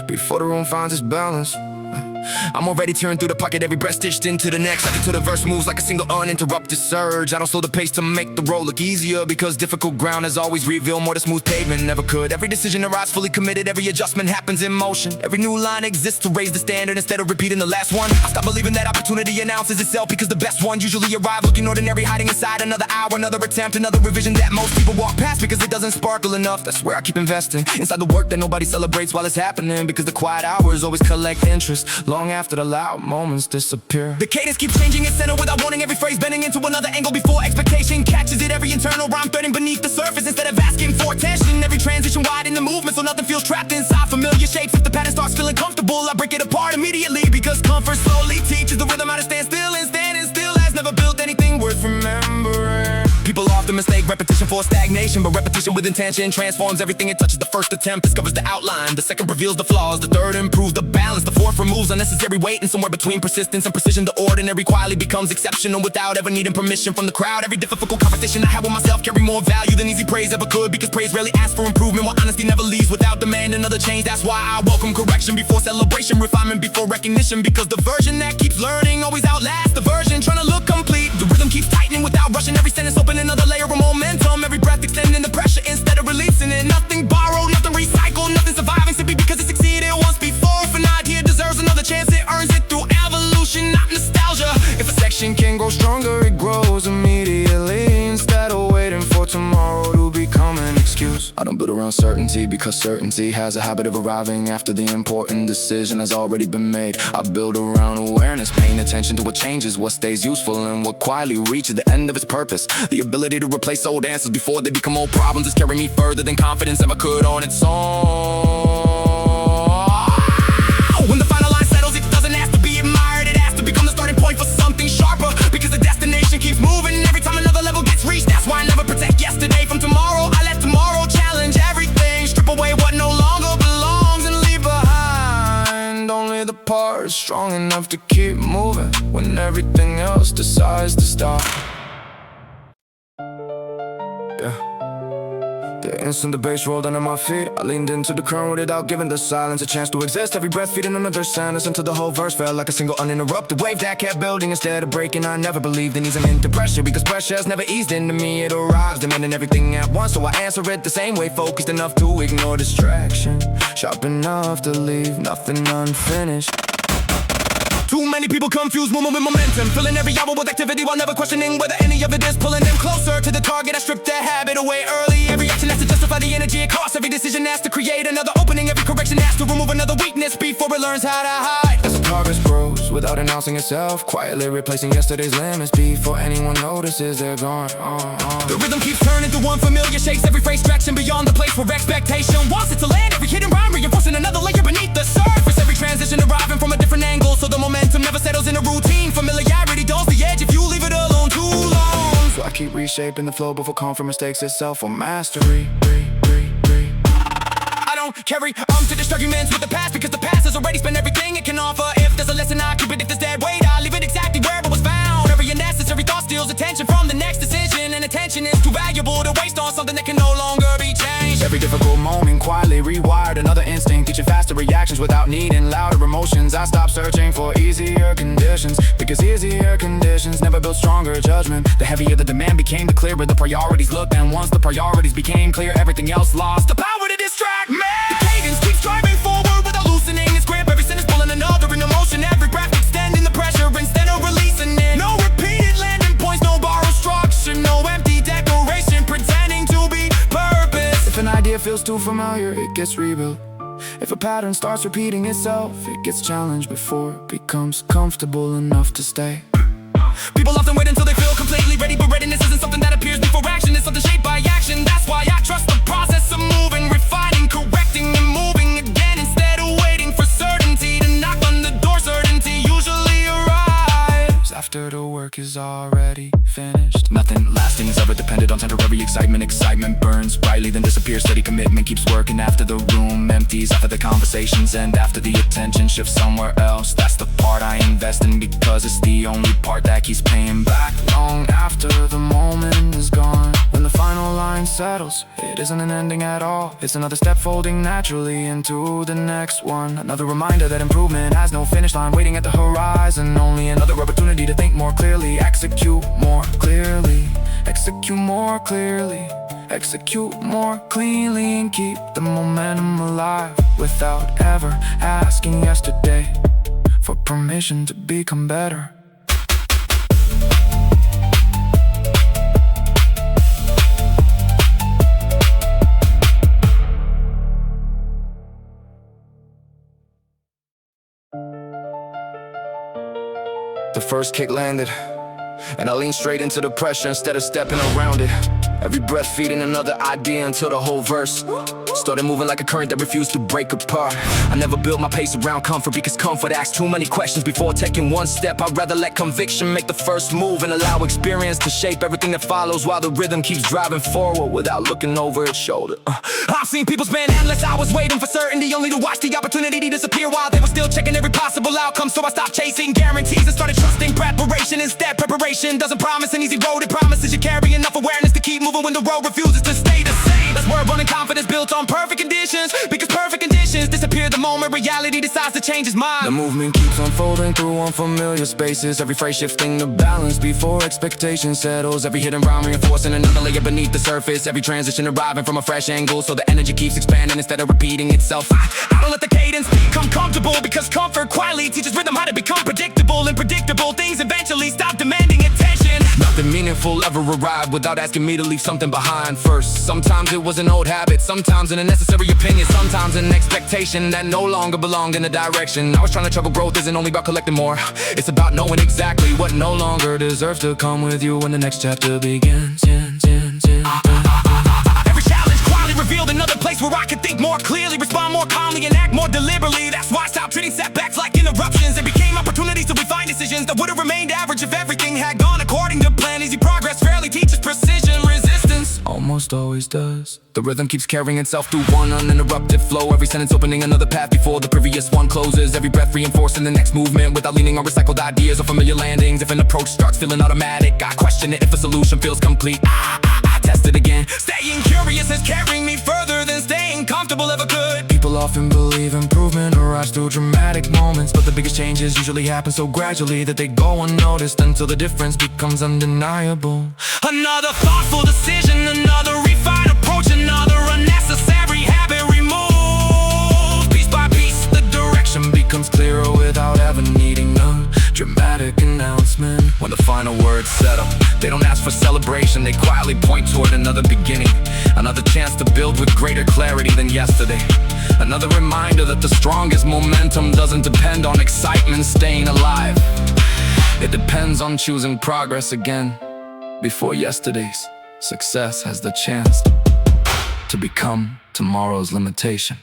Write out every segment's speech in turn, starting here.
before the room finds its balance. I'm already tearing through the pocket, every breath stitched into the next. Second to the verse moves like a single uninterrupted surge. I don't slow the pace to make the road look easier, because difficult ground has always revealed more than smooth pavement never could. Every decision arrives fully committed, every adjustment happens in motion. Every new line exists to raise the standard instead of repeating the last one. I stop believing that opportunity announces itself, because the best ones usually arrive looking ordinary, hiding inside another hour, another attempt, another revision that most people walk past because it doesn't sparkle enough. That's where I keep investing, inside the work that nobody celebrates while it's happening, because the quiet hours always collect interest long after the loud moments disappear. The cadence keeps changing its center without warning, every phrase bending into another angle before expectation catches it. Every internal rhyme threading beneath the surface instead of asking for attention. Every transition wide in the movement so nothing feels trapped inside familiar shapes. If the pattern starts feeling comfortable, I break it apart immediately, because comfort slowly teaches the rhythm how to stand still, and standing still has never built anything worth remembering. People often mistake repetition for stagnation, but repetition with intention transforms everything it touches. The first attempt discovers the outline, the second reveals the flaws, the third improves the balance, the fourth removes unnecessary weight, and somewhere between persistence and precision, the ordinary quietly becomes exceptional without ever needing permission from the crowd. Every difficult conversation I have with myself carry more value than easy praise ever could, because praise rarely asks for improvement, while honesty never leaves without demanding another change. That's why I welcome correction before celebration, refinement before recognition, because the version that keeps learning always outlasts the version trying to look complete. The rhythm keeps tightening without rushing, every sentence open another layer of momentum, every breath extending the pressure instead of releasing it. Nothing borrowed, nothing recycled, nothing surviving simply because it succeeded once before. If an idea deserves another chance, it earns it through evolution, not nostalgia. If a section can grow stronger, it grows immediately instead of waiting for tomorrow to become an excuse. I don't build around certainty, because certainty has a habit of arriving after the important decision has already been made. I build around awareness, paying attention to what changes, what stays useful, and what quietly reaches the end of its purpose. The ability to replace old answers before they become old problems is carrying me further than confidence ever could on its own. When the final line settles, it doesn't ask to be admired, it has to become the starting point for something sharper, because the destination keeps moving every time another level gets reached. That's why I never protect yesterday from tomorrow. I let tomorrow challenge everything, strip away what no longer belongs, and leave behind only the parts strong enough to keep moving when everything else decides to stop. The instant the bass rolled under my feet, I leaned into the current without giving the silence a chance to exist. Every breath feeding another sentence until the whole verse felt like a single uninterrupted wave that kept building instead of breaking. I never believed in easing into pressure, because pressure's never eased into me. It arrives demanding everything at once, so I answer it the same way, focused enough to ignore distraction, sharp enough to leave nothing unfinished. Too many people confuse movement with momentum, filling every hour with activity while never questioning whether any of it is pulling them closer to the target. I stripped that habit away early. Every action has to justify the energy it costs. Every decision has to create another opening. Every correction has to remove another weakness before it learns how to hide. As the progress grows without announcing itself, quietly replacing yesterday's limits before anyone notices they're gone. The rhythm keeps turning through unfamiliar shapes, every phrase stretching beyond the place where expectation wants it to land. Every hidden rhyme reinforcing another layer beneath the surface. Every transition arriving from a different angle, so the momentum never settles in a routine. Familiarity dulls the edge if you leave it alone too long. So I keep reshaping the flow before calm from mistakes itself or mastery. I don't carry to disarguments with the past, because the past has already spent everything it can offer. If there's a lesson, I keep it. If there's dead weight, I leave it exactly where it was found. Every unnecessary thought steals attention from the next decision, and attention is too valuable to waste on something that can no longer be changed. Every difficult moment quietly rewired another instinct, teaching faster reactions without needing louder emotions. I stopped searching for easier conditions, because easier conditions never build stronger judgment. The heavier the demand became, the clearer the priorities looked, and once the priorities became clear, everything else lost the power to distract me. The cadence keeps driving forward without loosening its grip, every sentence pulling another in emotion, every breath extending the pressure instead of releasing it. No repeated landing points, no borrowed structure, no empty decoration pretending to be purpose. If an idea feels too familiar, it gets rebuilt. If a pattern starts repeating itself, it gets challenged before it becomes comfortable enough to stay. People often wait until they feel completely ready, but readiness isn't something that appears before action. It's something shaped by action. That's why I trust the process of moving, refining, correcting, and moving again, instead of waiting for certainty to knock on the door. Certainty usually arrives after the work work is already finished. Nothing lasting is ever dependent on temporary excitement. Excitement burns brightly, then disappears. Steady commitment keeps working after the room empties, after the conversations end, after the attention shifts somewhere else. That's the part I invest in because it's the only part that keeps paying back long after the moment is gone. When the final line settles, it isn't an ending at all. It's another step folding naturally into the next one. Another reminder that improvement has no finish line waiting at the horizon. Only another opportunity to think more clearly, execute more clearly, execute more clearly, execute more cleanly, and keep the momentum alive without ever asking yesterday for permission to become better. The first kick landed, and I leaned straight into the pressure instead of stepping around it. Every breath feeding another idea until the whole verse started moving like a current that refused to break apart. I never built my pace around comfort because comfort asks too many questions before taking one step. I'd rather let conviction make the first move and allow experience to shape everything that follows while the rhythm keeps driving forward without looking over its shoulder. I've seen people spend endless hours waiting for certainty, only to watch the opportunity disappear while they were still checking every possible outcome. So I stopped chasing guarantees and started trusting preparation. Instead, preparation doesn't promise an easy road. It promises you carry enough awareness to keep moving when the road refuses to stay the same. That's where running confidence built on perfect conditions, because perfect conditions disappear the moment reality decides to change its mind. The movement keeps unfolding through unfamiliar spaces, every phrase shifting the balance before expectation settles. Every hidden rhyme reinforcing another layer beneath the surface, every transition arriving from a fresh angle, so the energy keeps expanding instead of repeating itself. I don't let the cadence become comfortable, because comfort quietly teaches rhythm how to become predictable, and predictable things eventually stop demanding attention. Nothing meaningful ever arrived without asking me to leave something behind first. Sometimes it was an old habit, sometimes an unnecessary opinion, sometimes an expectation that no longer belonged in a direction. I was trying to chuckle growth isn't only about collecting more, it's about knowing exactly what no longer deserves to come with you when the next chapter begins. Every challenge quietly revealed another place where I could think more clearly, respond more calmly, and act more deliberately. That's why I stopped treating setbacks like interruptions and became opportunities to refine decisions that would have remained average if everything had gone according to plan. Easy progress rarely teaches precision, resistance almost always does. The rhythm keeps carrying itself through one uninterrupted flow, every sentence opening another path before the previous one closes, every breath reinforcing the next movement without leaning on recycled ideas or familiar landings. If an approach starts feeling automatic, I question it. If a solution feels complete, I test it again. Staying curious is carrying me further than staying comfortable ever could. People often believe improvement arrives through dramatic moments, but the biggest changes usually happen so gradually that they go unnoticed until the difference becomes undeniable. Another thoughtful decision, another refined approach, another unnecessary habit removed. Piece by piece, the direction becomes clearer without ever needing a dramatic announcement. When the final words settle, they don't ask for celebration, they quietly point toward another beginning, another chance to build with greater clarity than yesterday. Another reminder that the strongest momentum doesn't depend on excitement staying alive. It depends on choosing progress again before yesterday's success has the chance to become tomorrow's limitation.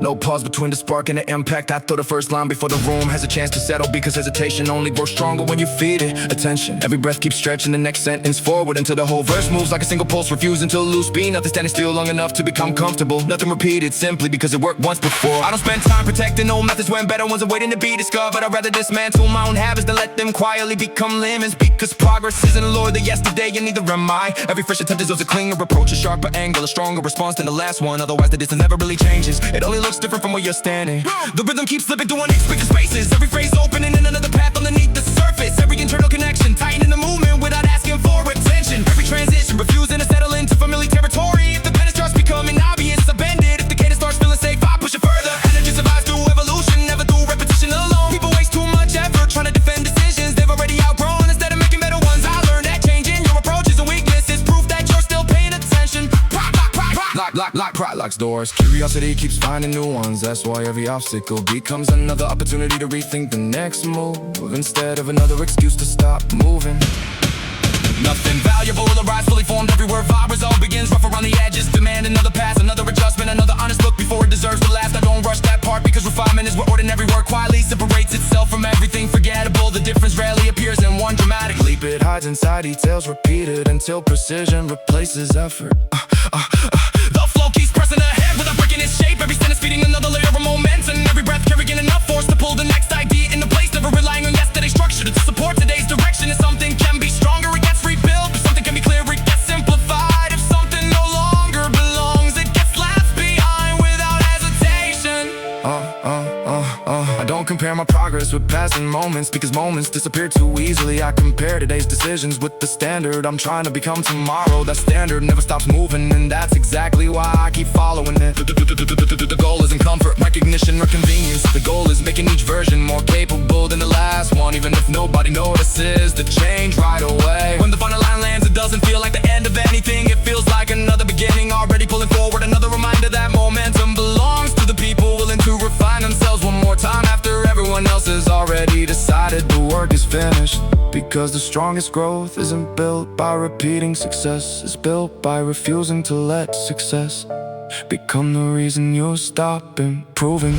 No pause between the spark and the impact. I throw the first line before the room has a chance to settle, because hesitation only grows stronger when you feed it attention. Every breath keeps stretching the next sentence forward until the whole verse moves like a single pulse, refusing to lose speed. Nothing standing still long enough to become comfortable, nothing repeated simply because it worked once before. I don't spend time protecting old methods when better ones are waiting to be discovered. I'd rather dismantle my own habits than let them quietly become lemons, because progress isn't a lure the yesterday and neither am I. Every fresh attempt deserves a cleaner approach, a sharper angle, a stronger response than the last one. Otherwise the distance never really changes, it only looks different from where you're standing. The rhythm keeps slipping through unexpected spaces, every phrase opening in another path underneath the surface. Every internal connection tightening the movement without asking for attention. Every transition refusing to settle into familiar territory. If the pattern starts becoming obvious, I bend it. If the cadence starts feeling safe, I push it further. Energy survives through evolution, never through repetition alone. People waste too much effort trying to defend decisions they've already outgrown instead of making better ones. I learned that changing your approach is a weakness, it's proof that you're still paying attention. Pride locks doors, curiosity keeps finding new ones. That's why every obstacle becomes another opportunity to rethink the next move, instead of another excuse to stop moving. Nothing valuable arrives fully formed. Every word vibrates, all begins rough around the edges. Demand another pass, another adjustment, another honest look before it deserves to last. I don't rush that part because refinement is where ordinary work quietly separates itself from everything forgettable. The difference rarely appears in one dramatic leap. It hides inside details repeated until precision replaces effort. The flow keeps pressing ahead without breaking its shape. Every sentence feeding another layer of momentum. Every breath carrying enough force to pull the next idea into place. Never relying on yesterday's structure to support today's direction. If something can be stronger, it gets rebuilt. If something can be clear, it gets simplified. If something no longer belongs, it gets left behind without hesitation. I don't compare my progress with passing moments, because moments disappear too easily. I compare today's decisions with the standard I'm trying to become tomorrow. That standard never stops moving, and that's exactly why I keep following it. The goal isn't comfort, recognition, or convenience. The goal is making each version more capable than the last one, even if nobody notices the change right away. When the final line lands, it doesn't feel like the end of anything. It feels like another beginning, already pulling forward. Another reminder that momentum belongs to the people willing to refine themselves one more time after everyone else has already decided the work is finished. Because the strongest growth isn't built by repeating success, it's built by refusing to let success become the reason you stop improving.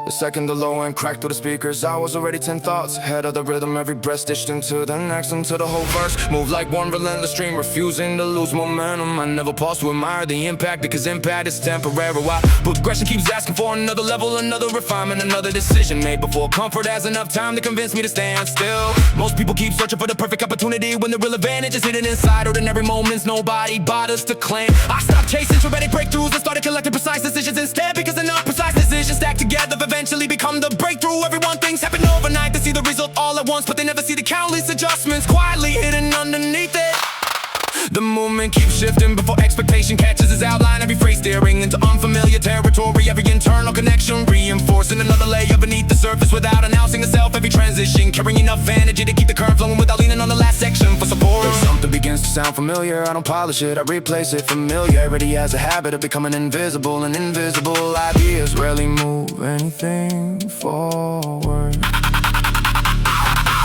The second the low end cracked through the speakers, I was already 10 thoughts ahead of the rhythm. Every breath stitched into the next, into the whole verse. Moved like one relentless stream, refusing to lose momentum. I never pause to admire the impact, because impact is temporary. Why? Progression keeps asking for another level, another refinement, another decision made before comfort has enough time to convince me to stand still. Most people keep searching for the perfect opportunity, when the real advantage is hidden inside ordinary moments nobody bothers to claim. I stopped chasing dramatic breakthroughs and started collecting precise decisions instead, because enough precise decisions stacked together eventually become the breakthrough. Everyone thinks happen overnight, they see the result all at once, but they never see the countless adjustments quietly hidden underneath it. The movement keeps shifting before expectation catches its outline. Every phrase steering into unfamiliar territory. Every internal connection reinforcing another layer beneath the surface without announcing itself. Every transition carrying enough energy to keep the current flowing without leaning on the last section for support. If something begins to sound familiar, I don't polish it, I replace it. Familiarity has a habit of becoming invisible, and invisible ideas rarely move anything forward.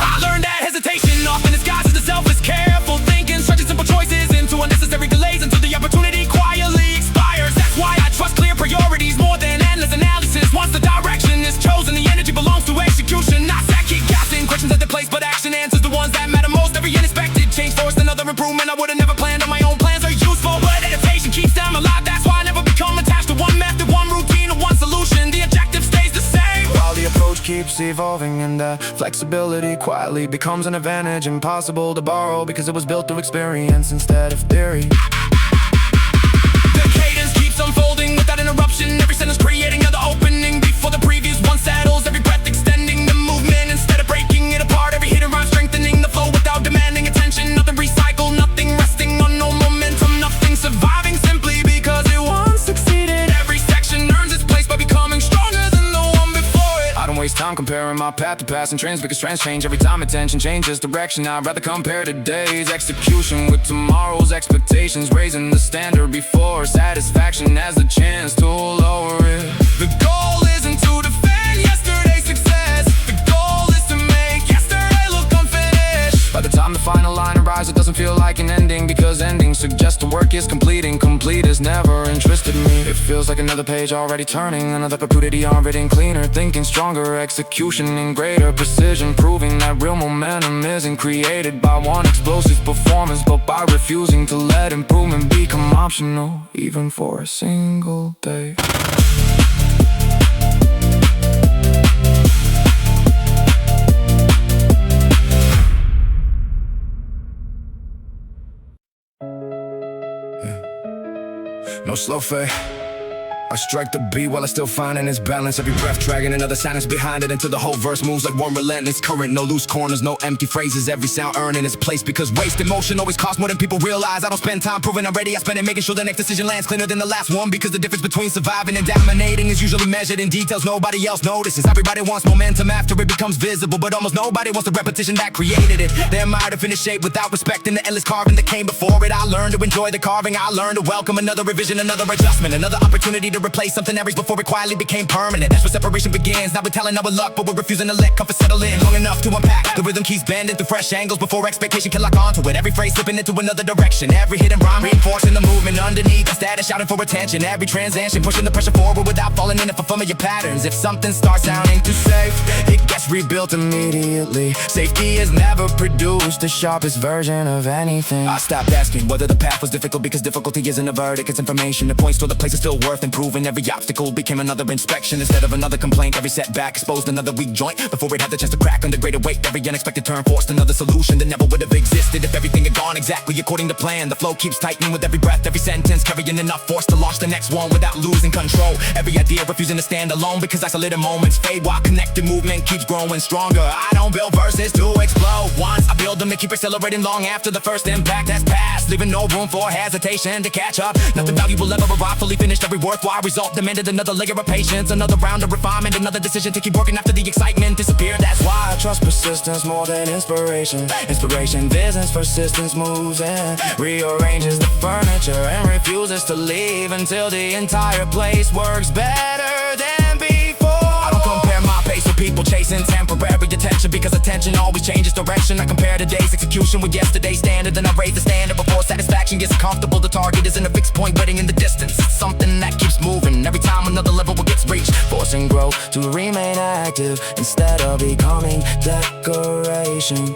I learned that hesitation often disguises itself as careful thinking, stretching simple choices into unnecessary delays until the opportunity quietly expires. That's why I trust clear priorities more than endless analysis. Once the direction is chosen, the energy belongs to execution. Not that keep guessing questions at the place, but action answers the ones that matter most. Every unexpected change forced another improvement I would've never planned on. My own plans are useful, but adaptation keeps them alive. That's why I never become attached to one method, one routine, or one solution. The objective stays the same while the approach keeps evolving, and flexibility quietly becomes an advantage impossible to borrow, because it was built through experience instead of theory. The cadence keeps unfolding without interruption. Every sentence creating another opening before the previous one settles. Every breath extending the movement instead of breaking it apart. Every hidden rhyme strengthening the flow without demanding attention. Nothing recycled, nothing resting on no momentum. Nothing surviving simply because it once succeeded. Every section earns its place by becoming stronger than the one before it. I don't waste time comparing my path to passing trends, because trends change every time attention changes direction. I'd rather compare today's execution with tomorrow's expectations, raising the standard before satisfaction has the chance to lower it. The goal isn't to defend yesterday's success. The goal is to make yesterday look unfinished. By the time the final line arrives, it doesn't feel like an ending, because endings suggest the work is completing. Complete has never interested me. It feels like another page already turning, another opportunity already cleaner. Thinking stronger, execution in greater precision, proving that real momentum isn't created by one explosive performance, but by refusing to let improvement become optional, even for a single day. No slow fade, I strike the beat while I still finding its balance. Every breath dragging another silence behind it until the whole verse moves like one relentless current. No loose corners, no empty phrases. Every sound earning its place because wasted motion always costs more than people realize. I don't spend time proving I'm ready. I spend it making sure the next decision lands cleaner than the last one, because the difference between surviving and dominating is usually measured in details nobody else notices. Everybody wants momentum after it becomes visible, but almost nobody wants the repetition that created it. They admire the finished shape without respecting the endless carving that came before it. I learned to enjoy the carving. I learned to welcome another revision, another adjustment, another opportunity to replace something that reached before it quietly became permanent. That's where separation begins. Now we're telling our luck, but we're refusing to let comfort settle in long enough to unpack. The rhythm keeps bending through fresh angles before expectation can lock onto it. Every phrase slipping into another direction. Every hidden rhyme reinforcing the movement underneath. The status shouting for attention. Every transition pushing the pressure forward without falling into familiar patterns. If something starts sounding too safe, it gets rebuilt immediately. Safety has never produced the sharpest version of anything. I stopped asking whether the path was difficult, because difficulty isn't a verdict, it's information that points to the place is still worth improving. Every obstacle became another inspection instead of another complaint. Every setback exposed another weak joint before it had the chance to crack under greater weight. Every unexpected turn forced another solution that never would have existed if everything had gone exactly according to plan. The flow keeps tightening with every breath, every sentence carrying enough force to launch the next one without losing control. Every idea refusing to stand alone because isolated moments fade while connected movement keeps growing stronger. I don't build verses to explode once, I build them to keep accelerating long after the first impact has passed, leaving no room for hesitation to catch up. Nothing valuable ever arrived fully finished. Every worthwhile result demanded another layer of patience, another round of refinement, another decision to keep working after the excitement disappeared. That's why I trust persistence more than inspiration. Inspiration visits, persistence moves and rearranges the furniture and refuses to leave until the entire place works better than before. I don't compare my pace with people chasing temporary attention, because attention always changes direction. I compare today's execution with yesterday's standard, then I raise the standard before satisfaction gets comfortable. The target isn't a fixed point waiting in the distance, it's something that keeps moving every time another level gets reached, forcing growth to remain active instead of becoming decoration.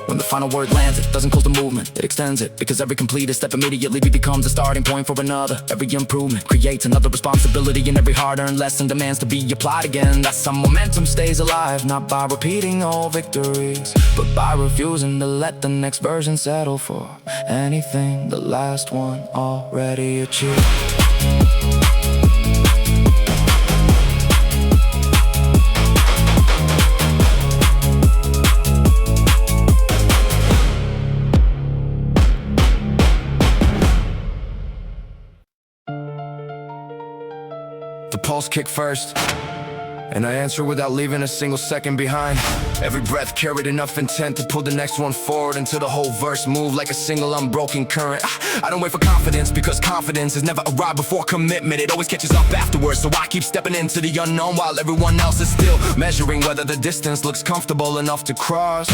When the final word lands, it doesn't close the movement, it extends it, because every completed step immediately becomes a starting point for another. Every improvement creates another responsibility, and every hard-earned lesson demands to be applied again. That's how momentum stays alive, not by repeating old victories, but by refusing to let the next version settle for anything the last one already achieved. The pulse kick first, and I answer without leaving a single second behind. Every breath carried enough intent to pull the next one forward until the whole verse moved like a single unbroken current. I don't wait for confidence, because confidence has never arrived before commitment. It always catches up afterwards, so I keep stepping into the unknown while everyone else is still measuring whether the distance looks comfortable enough to cross.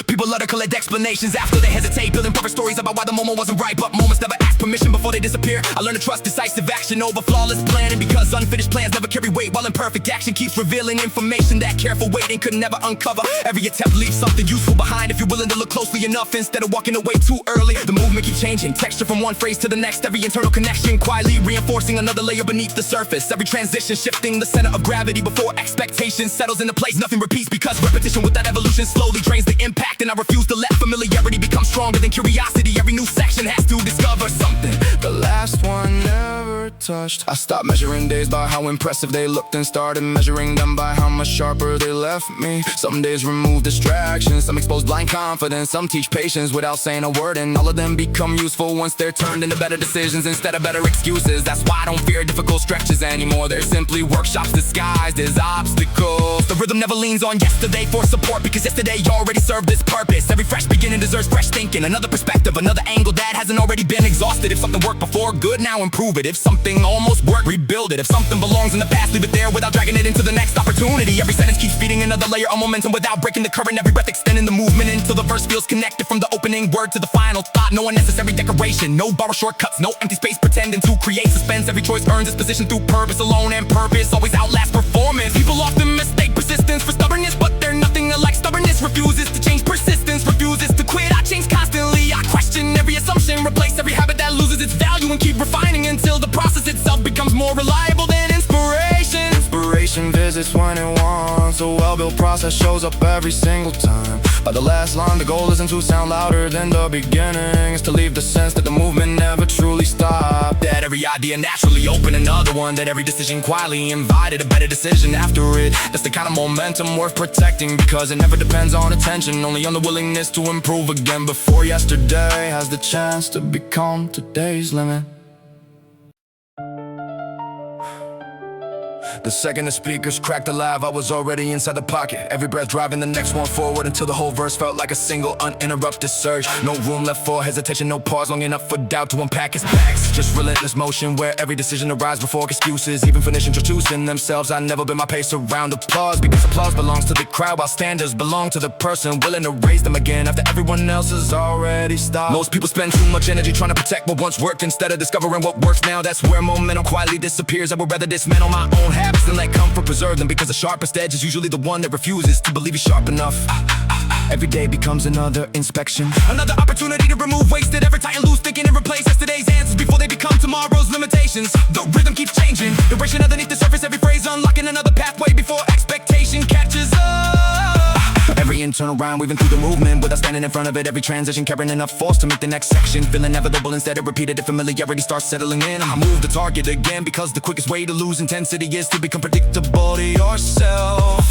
People love to collect explanations after they hesitate, building perfect stories about why the moment wasn't right, but moments never ask permission before they disappear. I learned to trust decisive action over flawless planning, because unfinished plans never carry weight, while imperfect action keeps revealing information that careful waiting could never uncover. Every attempt leaves something useful behind if you're willing to look closely enough instead of walking away too early. The movement keeps changing, texture from one phrase to the next, every internal connection quietly reinforcing another layer beneath the surface. Every transition shifting the center of gravity before expectation settles into place. Nothing repeats, because repetition without evolution slowly drains the impact, and I refuse to let familiarity become stronger than curiosity. Every new section has to discover something the last one never touched. I stopped measuring days by how impressive they looked and started measuring them by how much sharper they left me. Some days remove distractions, some expose blind confidence, some teach patience without saying a word, and all of them become useful once they're turned into better decisions instead of better excuses. That's why I don't fear difficult stretches anymore. They're simply workshops disguised as obstacles. The rhythm never leans on yesterday for support, because yesterday already served its purpose. Every fresh beginning deserves fresh thinking, another perspective, another angle that hasn't already been exhausted. If something worked before, good, now improve it. If something almost worked, rebuild it. If something belongs in the past, leave it there without dragging it into the next opportunity. Every sentence keeps feeding another layer of momentum without breaking the current. Every breath extending the movement until the verse feels connected from the opening word to the final thought. No unnecessary decoration, no borrow shortcuts, no empty space pretending to create suspense. Every choice earns its position through purpose alone, and purpose always outlasts performance. People often mistake persistence for stubbornness, but they're nothing alike. Stubbornness refuses to change, persistence refuses to quit. I change constantly, I question every assumption, replace every habit that loses its value, and keep refining until the process itself becomes more reliable than inspiration. Inspiration visits when it wants, a well-built process shows up every single time. By the last line, the goal isn't to sound louder than the beginning, it's to leave the sense that the movement never truly stopped, that every idea naturally open another one. That every decision quietly invited a better decision after it. That's the kind of momentum worth protecting, because it never depends on attention, only on the willingness to improve again before yesterday has the chance to become today's limit. The second the speakers cracked alive, I was already inside the pocket. Every breath driving the next one forward until the whole verse felt like a single uninterrupted surge. No room left for hesitation, no pause long enough for doubt to unpack its packs. Just relentless motion where every decision arrives before excuses even finish introducing themselves. I've never been my pace around applause, because applause belongs to the crowd while standards belong to the person willing to raise them again after everyone else has already stopped. Most people spend too much energy trying to protect what once worked instead of discovering what works now. That's where momentum quietly disappears. I would rather dismantle my own habits than let comfort preserve them, because the sharpest edge is usually the one that refuses to believe he's sharp enough. Every day becomes another inspection, another opportunity to remove wasted effort, tighten loose thinking and replace yesterday's answers before they become tomorrow's limitations. The rhythm keeps changing, vibration underneath the surface, every phrase unlocking another pathway before expectation catches up. Every internal rhyme weaving through the movement without standing in front of it. Every transition carrying enough force to make the next section feel inevitable instead of repeated. If familiarity starts settling in, I move the target again, because the quickest way to lose intensity is to become predictable to yourself.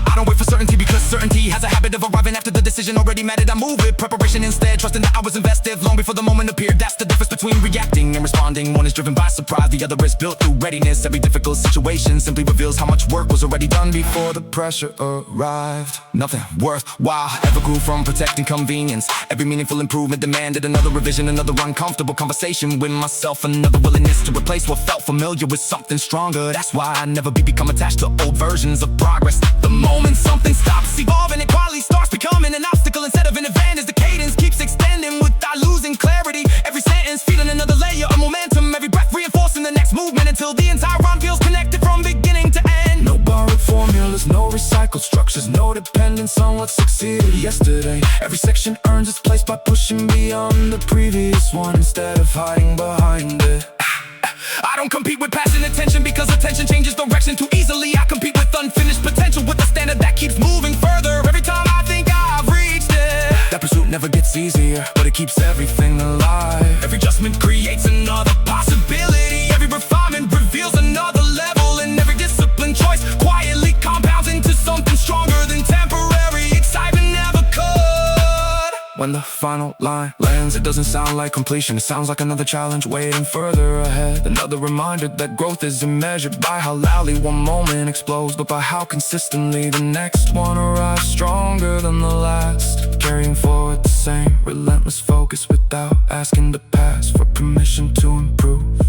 I don't wait for certainty, because certainty has a habit of arriving after the decision already mattered. I move with preparation instead, trusting that I was invested long before the moment appeared. That's the difference between reacting and responding. One is driven by surprise, the other is built through readiness. Every difficult situation simply reveals how much work was already done before the pressure arrived. Nothing worthwhile ever grew from protecting convenience. Every meaningful improvement demanded another revision, another uncomfortable conversation with myself, another willingness to replace what felt familiar with something stronger. That's why I never become attached to old versions of progress. The moment something stops evolving, it quietly starts becoming an obstacle instead of an advantage. The cadence keeps extending without losing clarity. Every sentence feeding another layer of momentum, every breath reinforcing the next movement until the entire rhyme feels connected from beginning to end. No borrowed formulas, no recycled structures, no dependence on what succeeded yesterday. Every section earns its place by pushing beyond the previous one instead of hiding behind it. I don't compete with passion and attention, because attention changes direction too easily. I compete with unfinished potential, with a standard that keeps moving further every time I think I've reached it. That pursuit never gets easier, but it keeps everything alive. Every adjustment creates another possibility. Every refinement reveals another level, and every discipline choice quietly compounds into something stronger than temporary excitement never could. When the final line lands, it doesn't sound like completion. It sounds like another challenge waiting further ahead. Another reminder that growth isn't measured by how loudly one moment explodes, but by how consistently the next one arrives stronger than the last. Carrying forward the same relentless focus without asking the past for permission to improve.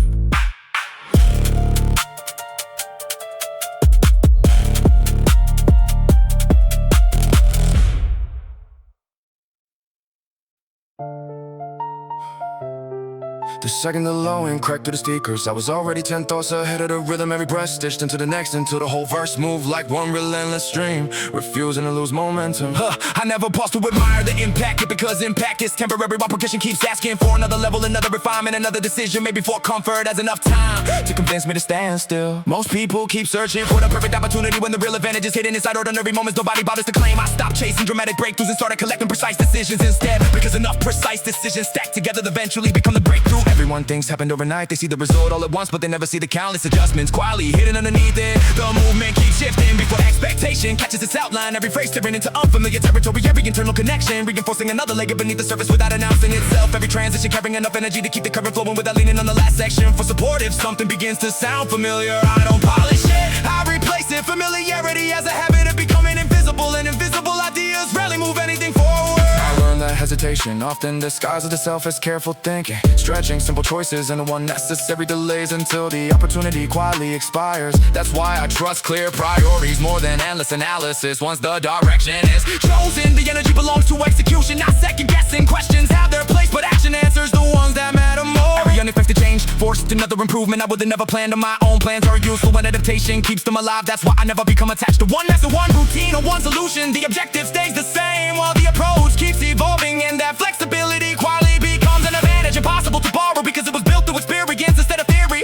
The second the low end cracked through the speakers, I was already 10 thoughts ahead of the rhythm. Every breath stitched into the next, until the whole verse moved like one relentless stream, refusing to lose momentum. I never paused to admire the impact, because impact is temporary while percussion keeps asking for another level, another refinement, another decision. Maybe for comfort has enough time to convince me to stand still. Most people keep searching for the perfect opportunity, when the real advantage is hidden inside ordinary moments nobody bothers to claim. I stopped chasing dramatic breakthroughs and started collecting precise decisions instead, because enough precise decisions stacked together eventually become the breakthrough. Everyone thinks happened overnight, they see the result all at once, but they never see the countless adjustments quietly hidden underneath it. The movement keeps shifting before expectation catches its outline. Every phrase turning into unfamiliar territory, every internal connection reinforcing another layer beneath the surface without announcing itself. Every transition carrying enough energy to keep the current flowing without leaning on the last section for support. If something begins to sound familiar, I don't polish it, I replace it. Familiarity has a habit of becoming invisible, and invisible ideas rarely move anything forward. I learned that hesitation often disguises itself as careful thinking, stretching simple choices into unnecessary delays until the opportunity quietly expires. That's why I trust clear priorities more than endless analysis. Once the direction is chosen, the energy belongs to execution, not second guessing. Questions have their place, but action answers the ones that matter more. Every unexpected change forced another improvement. I would've never planned on my own. Plans are useful when adaptation keeps them alive. That's why I never become attached to one method, one routine, or one solution. The objective stays the same while the approach keeps evolving, and that flexibility quietly becomes an advantage impossible to borrow, because it was built through experience instead of theory.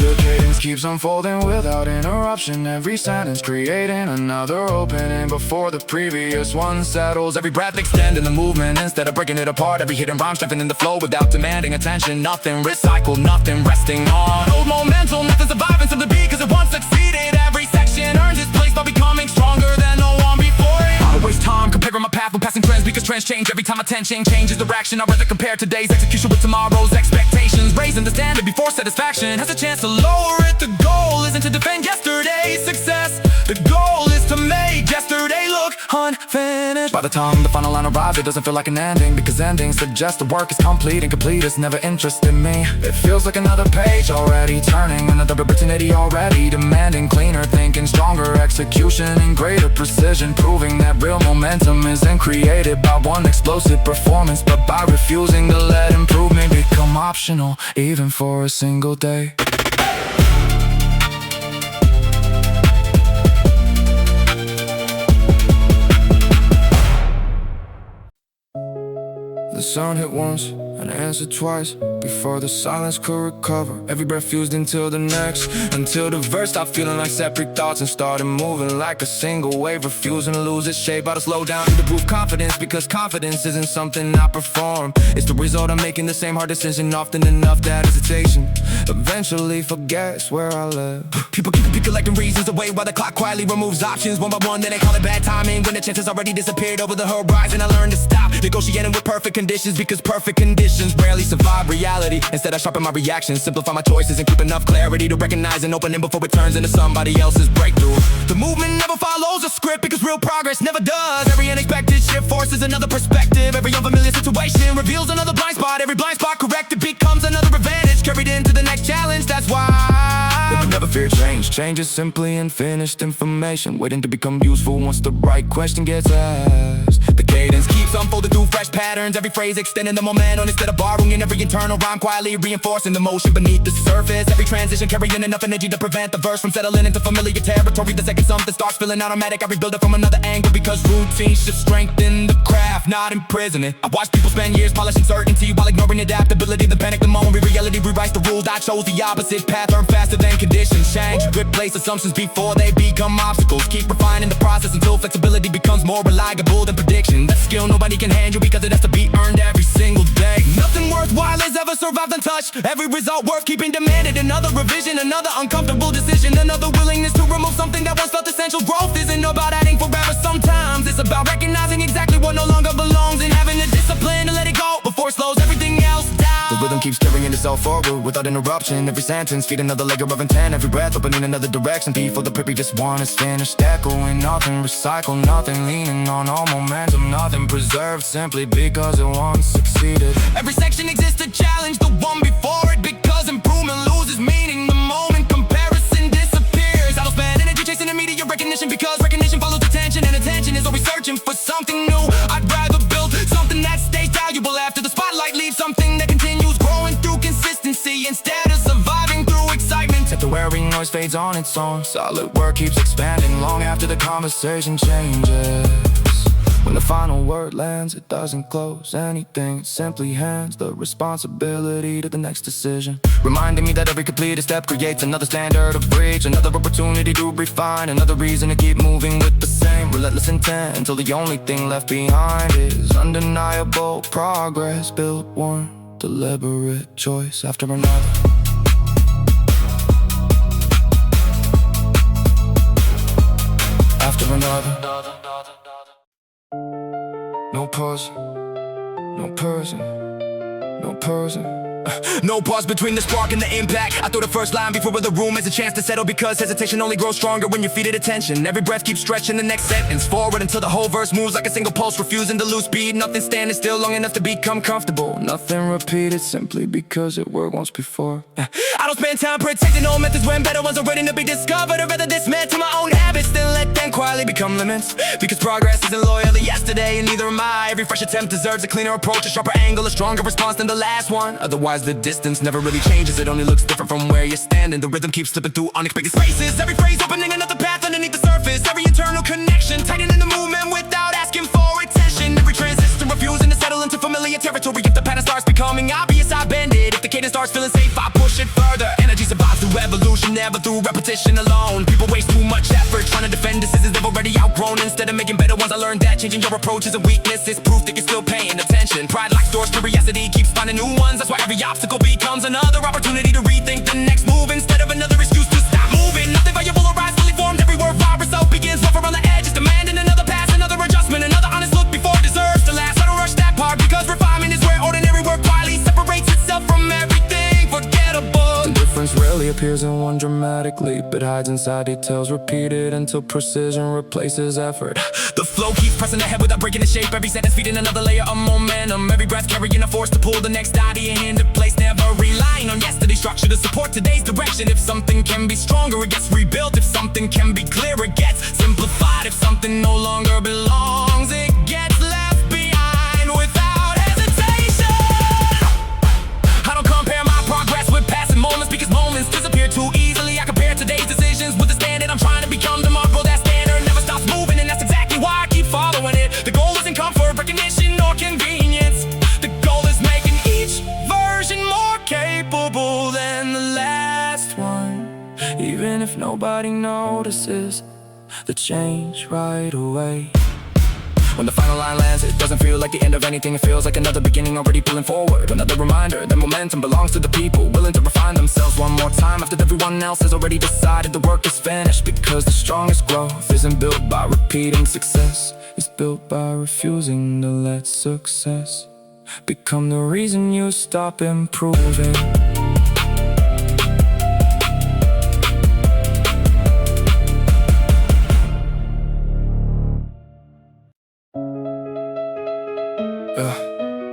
The cadence keeps keeps unfolding without interruption. Every sentence creating another opening before the previous one settles. Every breath extending the movement instead of breaking it apart. Every hidden rhyme strengthening the flow without demanding attention. Nothing recycled, nothing resting on old momentum. Nothing surviving to the beat cause it once succeeded. Every section earns its place by becoming stronger than no one before it. I don't waste time comparing my path with passing trends because trends change every time attention changes direction. I'd rather compare today's execution with tomorrow's expectations. Raising the standard before satisfaction has a chance to lower it. The goal isn't to defend yesterday's success. The goal is to make yesterday look unfinished. By the time the final line arrives, it doesn't feel like an ending because endings suggest the work is complete and complete is never interested me. It feels like another page already turning, another opportunity already demanding cleaner thinking, stronger execution and greater precision, proving that real momentum isn't created by one explosive performance but by refusing to let improvement become optional even for a single day. The sound hit once and answered twice before the silence could recover. Every breath fused into the next until the verse stopped feeling like separate thoughts and started moving like a single wave, refusing to lose its shape. I had to slow down to prove confidence because confidence isn't something I perform. It's the result of making the same hard decision often enough that hesitation eventually forgets where I live. People keep collecting reasons away while the clock quietly removes options one by one. Then they call it bad timing when the chances already disappeared over the horizon. I learned to stop negotiating with perfect conditions because perfect conditions rarely survive reality. Instead I sharpen my reactions, simplify my choices and keep enough clarity to recognize and open it before it turns into somebody else's breakthrough. The movement never follows a script because real progress never does. Every unexpected shift forces another perspective. Every unfamiliar situation reveals another blind spot. Every blind spot corrected becomes another advantage carried into the next challenge. That's why never fear change. Change is simply unfinished information waiting to become useful once the right question gets asked. The cadence keeps unfolding through fresh patterns. Every phrase extending the momentum instead of borrowing. And every internal rhyme quietly reinforcing the motion beneath the surface. Every transition carrying enough energy to prevent the verse from settling into familiar territory. The second something starts feeling automatic, I rebuild it from another angle because routine should strengthen the craft, not imprison it. I watch people spend years polishing certainty while ignoring adaptability. The panic the moment reality rewrites the rules. I chose the opposite path, learn faster than conditions change. Replace assumptions before they become obstacles. Keep refining the process until flexibility becomes more reliable than prediction. That skill nobody can hand you because it has to be earned every single day. Nothing worthwhile has ever survived untouched. Every result worth keeping demanded. Another revision, another uncomfortable decision, another willingness to remove something that once felt essential. Growth isn't about adding forever. Sometimes it's about recognizing exactly what no longer belongs and having the discipline to let it go before it slows everything else down. The rhythm keeps carrying itself forward without interruption. Every sentence feed another layer of intent. Every breath opening another direction before the previous one is finished. Echoing, nothing recycled, nothing leaning on all momentum, nothing preserved simply because it once succeeded. Every section exists to challenge the one before it because improvement loses meaning the moment comparison disappears. I don't spend energy chasing immediate recognition because recognition follows attention and attention is always searching for something new. I'd rather build something that stays valuable after the spotlight leaves, something that continues growing through consistency instead of surviving through excitement. Temporary noise fades on its own. Solid work keeps expanding long after the conversation changes. When the final word lands, it doesn't close anything. It simply hands the responsibility to the next decision, reminding me that every completed step creates another standard of reach, another opportunity to refine, another reason to keep moving with the same relentless intent until the only thing left behind is undeniable progress, built one deliberate choice after another. After another. No pause, no person, no person. No pause between the spark and the impact. I throw the first line before the room has a chance to settle because hesitation only grows stronger when you feed it attention. Every breath keeps stretching the next sentence forward until the whole verse moves like a single pulse, refusing to lose speed. Nothing standing still long enough to become comfortable. Nothing repeated simply because it worked once before. I don't spend time protecting old methods when better ones are waiting to be discovered. I'd rather dismantle my own habits than let them quietly become limits. Because progress isn't loyal to yesterday and neither am I. Every fresh attempt deserves a cleaner approach, a sharper angle, a stronger response than the last one. Otherwise the distance never really changes, it only looks different from where you're standing. The rhythm keeps slipping through unexpected spaces. Every phrase opening another path underneath the surface. Every internal connection tightening the movement without asking for attention. Every transistor refusing to settle into familiar territory. If the pattern starts becoming obvious, I bend it. If the cadence starts feeling safe, I push it further. Energy survives through evolution. never through repetition alone. People waste too much effort trying to defend decisions they've already outgrown. Instead of making better ones, I learned that changing your approach is a weakness. It's proof that you're still paying attention. Pride locks doors, curiosity keeps finding new ones. That's why every obstacle becomes another opportunity to rethink the next move instead of another excuse to stop moving. Nothing valuable arrives fully formed. Every word viral result begins rough around the edges, demanding another pass, another adjustment, another honest look before it deserves to last. I don't rush that part because refinement is where ordinary work quietly separates itself from everything forgettable. The difference rarely appears in one dramatic leap. It hides inside details repeated until precision replaces effort. The flow keeps pressing ahead without breaking the shape. Every sentence feeding another layer of momentum. Every breath carrying a force to pull the next idea into place. Never relying on yesterday's structure to support today's direction. If something can be stronger, it gets rebuilt. If something can be clearer, it gets simplified. If something no longer belongs, it gets left behind without hesitation. I don't compare my progress with passing moments because moments disappear too easily. I compare today's decisions with the standard I'm trying to become. Tomorrow that standard never stops moving, and that's exactly why I keep following it. The goal isn't comfort, recognition, or convenience. The goal is making each version more capable than the last one. Even if nobody notices the change right away. When the final line lands, it doesn't feel like the end of anything. It feels like another beginning already pulling forward. Another reminder that momentum belongs to the people willing to refine themselves one more time after everyone else has already decided the work is finished. Because the strongest growth isn't built by repeating success. It's built by refusing to let success become the reason you stop improving.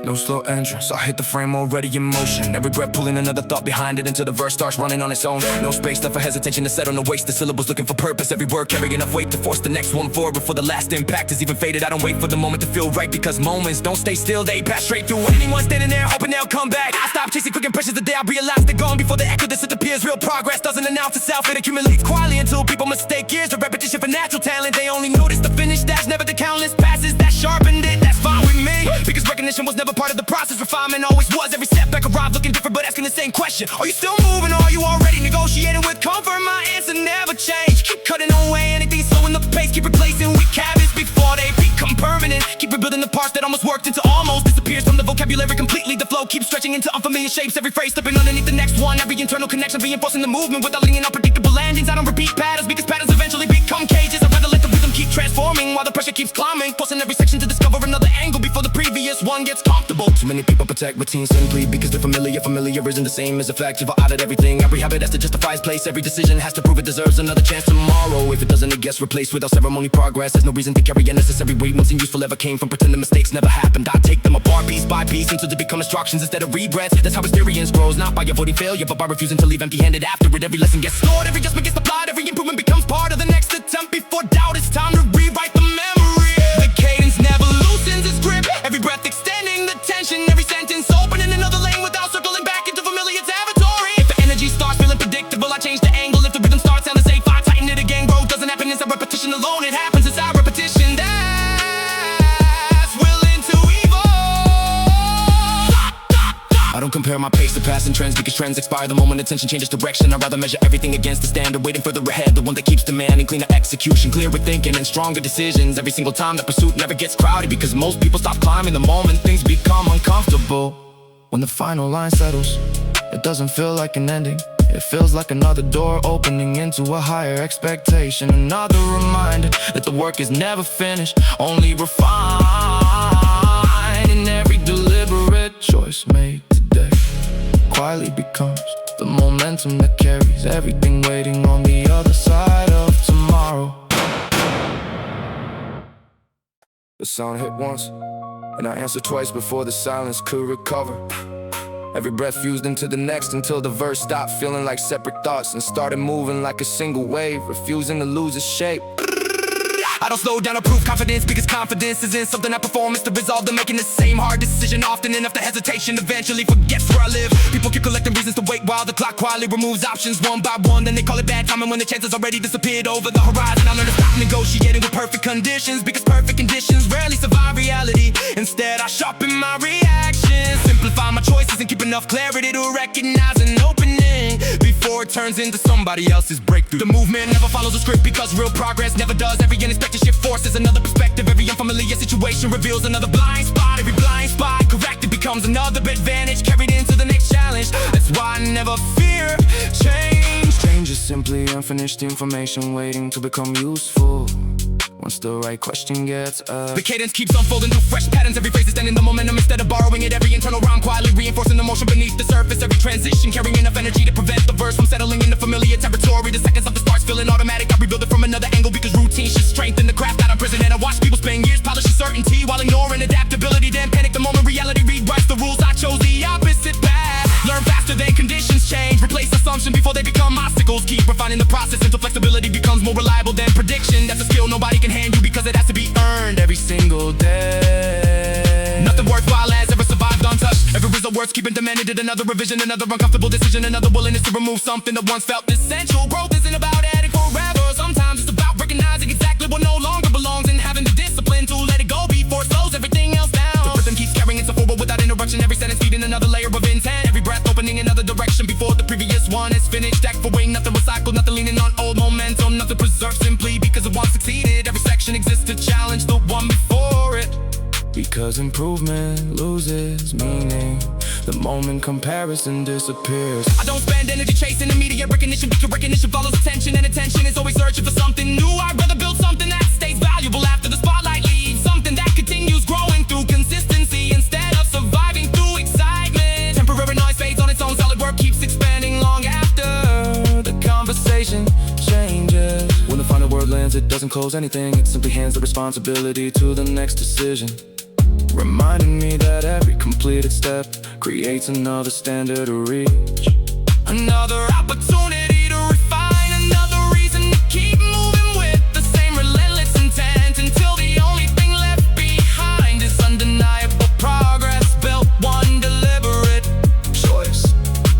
No slow entrance, I hit the frame already in motion. Every breath pulling another thought behind it until the verse starts running on its own. No space left for hesitation to settle, no waste. The syllables looking for purpose. Every word carrying enough weight to force the next one forward before the last impact is even faded. I don't wait for the moment to feel right because moments don't stay still, they pass straight through. Anyone standing there hoping they'll come back. I stop chasing quick impressions the day I realize they're gone before the echo disappears. Real progress doesn't announce itself, it accumulates quietly until people mistake years of repetition for natural talent. They only notice the finish, that's never the countless passes that sharpened it. That's fine with me because recognition was never part of the process. Refinement always was. Every setback arrived looking different but asking the same question. Are you still moving or are you already negotiating with comfort? My answer never changed. Keep cutting away anything slowing the pace. Keep replacing weak habits before they become permanent. Keep rebuilding the parts that almost worked into almost disappears from the vocabulary completely. The flow keeps stretching into unfamiliar shapes. Every phrase slipping underneath the next one. Every internal connection reinforcing the movement without leaning on predictable landings. I don't repeat patterns because patterns eventually become cages. I'd rather let the rhythm keep transforming while the pressure keeps climbing. Forcing every section to discover another angle before the previous one gets comfortable. Too many people protect routine simply because they're familiar. Familiar isn't the same as a fact. You've audit everything. Every habit has to justify its place. Every decision has to prove it deserves another chance tomorrow. If it doesn't, it gets replaced without ceremony. Progress there's no reason to carry unnecessary weight. Nothing useful ever came from pretending mistakes never happened. I take them apart piece by piece until they become instructions instead of regrets. That's how experience grows, not by avoiding failure but by refusing to leave empty-handed after it. Every lesson gets stored, every adjustment gets applied, every improvement becomes part of the next attempt. Before doubt, it's time to rewrite the memory. The cadence never loosens its grip. Every breath extending the tension. Every sentence opening another lane without circling back into familiar territory. If the energy starts feeling predictable, I change the angle. If the rhythm starts sounding safe, I tighten it again. Growth doesn't happen inside repetition alone. It happens inside repetition that's willing to evolve. I don't compare my pace to passing trends because trends expire the moment attention changes direction. I'd rather measure everything against the standard, waiting further ahead, the one that keeps demanding cleaner execution, clearer thinking and stronger decisions. Every single time the pursuit never gets crowded because most people stop climbing the moment things become uncomfortable. When the final line settles, it doesn't feel like an ending. It feels like another door opening into a higher expectation. Another reminder that the work is never finished, only refined. In every deliberate choice made today quietly becomes the momentum that carries everything waiting on the other side of tomorrow. The sound hit once, and I answered twice before the silence could recover. Every breath fused into the next until the verse stopped feeling like separate thoughts and started moving like a single wave, refusing to lose its shape. I don't slow down to prove confidence because confidence isn't something I perform. It's the resolve to making the same hard decision often enough. The hesitation eventually forgets where I live. People keep collecting reasons to wait while the clock quietly removes options one by one. Then they call it bad timing when the chances already disappeared over the horizon. I learned to stop negotiating with perfect conditions because perfect conditions rarely survive reality. Instead I sharpen my reactions, simplify my choices eyes and keep enough clarity to recognize an opening before it turns into somebody else's breakthrough. The movement never follows a script because real progress never does. Every unexpected shift forces another perspective. Every unfamiliar situation reveals another blind spot. Every blind spot corrected becomes another advantage carried into the next challenge. That's why I never fear change. Change is simply unfinished information waiting to become useful once the right question gets asked. The cadence keeps unfolding through fresh patterns. Every phrase is standing the momentum instead of borrowing it. Every internal rhyme quietly reinforcing the motion beneath the surface. Every transition carrying enough energy to prevent the verse from settling into familiar territory. The seconds of the starts feeling automatic. I rebuild it from another angle because routine should strengthen the craft that I'm prison. And I watch people spend years polishing certainty while ignoring adaptability. Then panic the moment reality rewrites the rules. I chose the opposite path. Learn faster than conditions change. Replace assumption before they become obstacles. Keep refining the process until flexibility becomes more reliable than prediction. That's a skill nobody can hand you because it has to be earned every single day. Nothing worthwhile has ever survived untouched. Every result worth keeping demanded another revision, another uncomfortable decision, another willingness to remove something that once felt essential. Growth isn't about adding forever. Sometimes it's about recognizing exactly what no longer belongs and having the discipline to let it go before it slows everything else down. The rhythm keeps carrying itself forward without interruption. Every sentence feeding another layer of intent. Every breath opening another direction before the previous one is finished. Act for weight, nothing recycled, nothing leaning on old momentum, nothing preserved simply because it once succeeded. Every section exists to challenge the one before it. Because improvement loses meaning the moment comparison disappears. I don't spend energy chasing immediate recognition because recognition follows attention, and attention is always searching for something new. I'd rather build something that stays valuable after the spotlight leaves, something that continues growing through consistency instead of surviving through excitement. Temporary noise fades on its own, solid work keeps expanding long after The conversation changes. When the final word lands, it doesn't close anything. It simply hands the responsibility to the next decision, reminding me that every completed step creates another standard to reach. another opportunity to refine, another reason to keep moving with the same relentless intent until the only thing left behind is undeniable progress built one deliberate Choice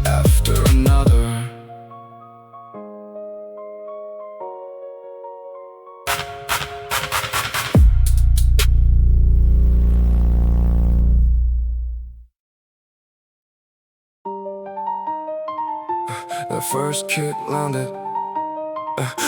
after another. The first kick landed.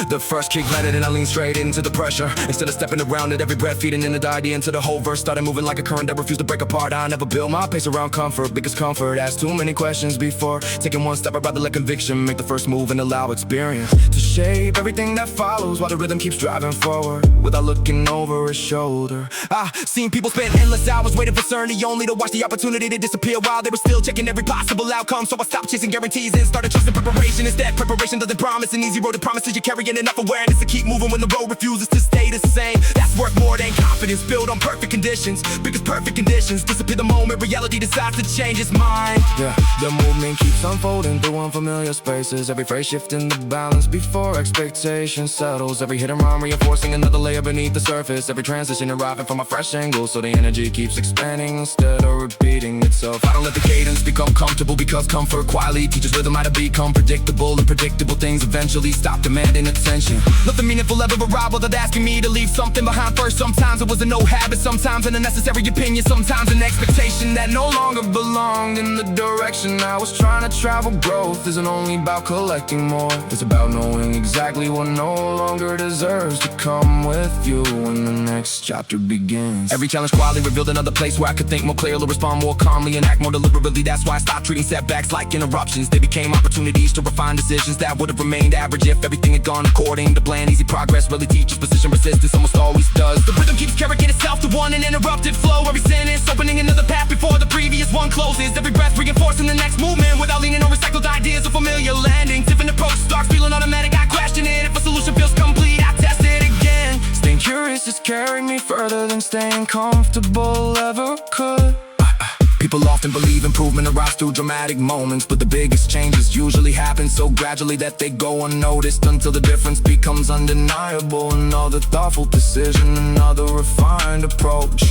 The first kick landed and I leaned straight into the pressure. Instead of stepping around it, every breath feeding in the idea into the whole verse. Started moving like a current that refused to break apart. I never build my pace around comfort because comfort asks too many questions before taking one step. I'd rather let conviction make the first move and allow experience to shape everything that follows while the rhythm keeps driving forward without looking over his shoulder. I've seen people spend endless hours waiting for certainty only to watch the opportunity to disappear while they were still checking every possible outcome. So I stopped chasing guarantees and started choosing preparation instead. Preparation doesn't promise an easy road, it promises you're carrying enough awareness to keep moving when the road refuses to stay the same. That's worth more than confidence built on perfect conditions, because perfect conditions disappear the moment reality decides to change its mind. Yeah, the movement keeps unfolding through unfamiliar spaces. Every phrase shifting the balance before expectation settles. Every hidden rhyme reinforcing another layer beneath the surface. Every transition arriving from a fresh angle, so the energy keeps expanding instead of repeating itself. I don't let the cadence become comfortable because comfort quietly teaches rhythm how to become predictable, and predictable things eventually stop demanding attention. Nothing meaningful ever arrived without asking me to leave something behind first. Sometimes it was an old habit, sometimes an unnecessary opinion, sometimes an expectation that no longer belonged in the direction I was trying to travel. Growth isn't only about collecting more, it's about knowing exactly what no longer deserves to come with you when the next chapter begins. Every challenge quietly revealed another place where I could think more clearly, respond more calmly, and act more deliberately. That's why I stopped treating setbacks like interruptions. They became opportunities to refine decisions that would have remained average if everything had gone according to plan. Easy progress really teaches precision, resistance almost always does. The rhythm keeps carrying itself to one uninterrupted flow. Every sentence opening another path before the previous one closes. Every breath reinforcing the next movement without leaning on recycled ideas or familiar landings. If an approach starts feeling automatic, I question it. If a solution feels complete, I test it again. Staying curious has carried me further than staying comfortable ever could. People often believe improvement arrives through dramatic moments, but the biggest changes usually happen so gradually that they go unnoticed until the difference becomes undeniable. Another thoughtful decision, another refined approach,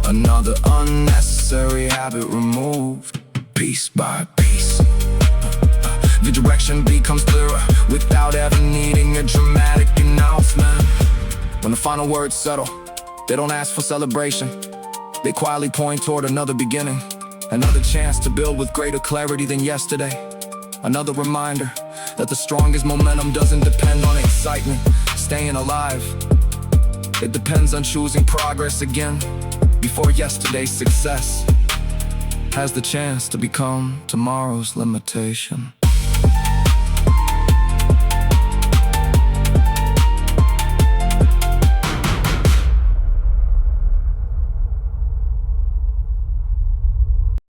another unnecessary habit removed, piece by piece. The direction becomes clearer without ever needing a dramatic announcement. When the final words settle, they don't ask for celebration, they quietly point toward another beginning. Another chance to build with greater clarity than yesterday. Another reminder that the strongest momentum doesn't depend on excitement, staying alive. It depends on choosing progress again before yesterday's success has the chance to become tomorrow's limitation.